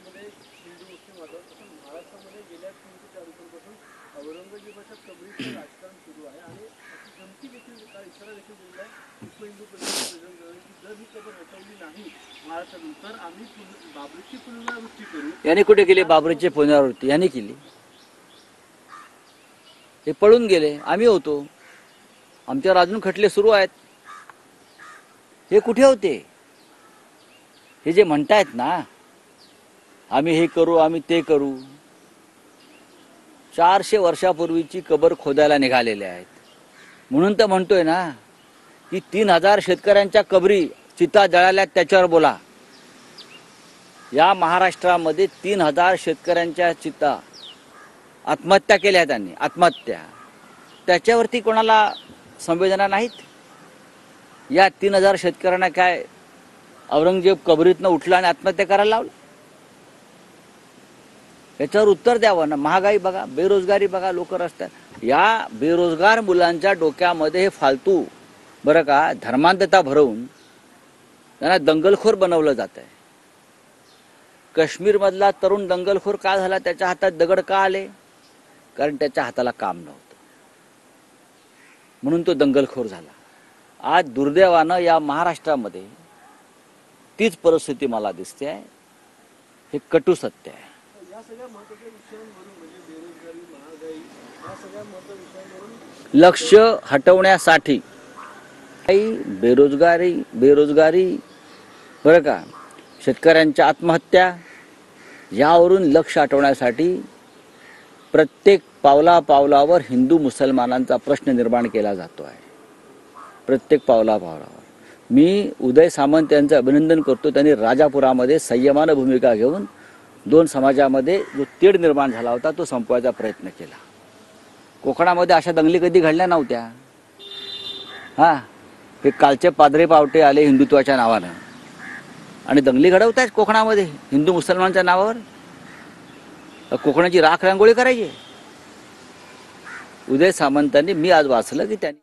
महाराष्ट्रामध्ये हिंदू मुस्लिम वाद तसं महाराष्ट्रामध्ये गेल्या 3 ते 4 दिवसांपासून औरंगजेबाच्या कबरीचं राजकारण सुरू आहे आणि अशी धमकी देखील इशारा देखील दिलेला आहे विश्व हिंदू परिषदेने की जर ही कबर हटवली नाही महाराष्ट्रातून तर आम्ही बाबरीची पुनरावृत्ती करू. यांनी कुठे केली बाबरीची पुनरावृत्ती? यांनी केली. हे पळून गेले, आम्ही होतो, आमच्यावर अजून खटले सुरू आहेत. हे कुठे होते? हे जे म्हणतायत ना आम्ही हे करू आम्ही ते करू, 400 वर्षापूर्वीची कबर खोदायला निघालेले आहेत. म्हणून तर म्हणतोय ना की 3000 शेतकऱ्यांच्या कबरी चिता जळाल्या, त्याच्यावर बोला. या महाराष्ट्रामध्ये 3000 शेतकऱ्यांच्या चिता आत्महत्या केल्या, त्यांनी आत्महत्या. त्याच्यावरती कोणाला संवेदना नाहीत? या 3000 शेतकऱ्यांना काय औरंगजेब कबरीतनं उठला आणि आत्महत्या करायला लावलं? याच्यावर उत्तर द्यावं ना. महागाई बघा, बेरोजगारी बघा, लोक रस्त्यात. या बेरोजगार मुलांच्या डोक्यामध्ये हे फालतू बरं का धर्मांधता भरवून त्यांना दंगलखोर बनवलं जात आहे. काश्मीरमधला तरुण दंगलखोर का झाला? त्याच्या हातात दगड का आले? कारण त्याच्या हाताला काम नव्हतं, म्हणून तो दंगलखोर झाला. आज दुर्दैवानं या महाराष्ट्रामध्ये तीच परिस्थिती मला दिसते आहे. हे कटू सत्य आहे. या सगळ्या महत्त्वाच्या विषयांवरून म्हणजे बेरोजगारी, महागाई, या सगळ्या महत्त्वाच्या विषयांवरून लक्ष हटवण्यासाठी बेरोजगारी बरं का, शेतकऱ्यांच्या आत्महत्या, यावरून लक्ष हटवण्यासाठी प्रत्येक पावलापावलावर हिंदू मुसलमानांचा प्रश्न निर्माण केला जातो आहे. प्रत्येक पावलापावलावर. मी उदय सामंत यांचं अभिनंदन करतो. त्यांनी राजापुरामध्ये संयमानं भूमिका घेऊन 2 समाजामध्ये जो तेढ निर्माण झाला होता तो संपवायचा प्रयत्न केला. कोकणामध्ये अशा दंगली कधी घडल्या नव्हत्या. हां, हे कालचे पादरे पावटे आले हिंदुत्वाच्या नावानं आणि दंगली घडवतायत कोकणामध्ये हिंदू मुसलमानच्या नावावर. कोकणाची राख रांगोळी करायची. उदय सामंतांनी, मी आज वाचलं की त्यांनी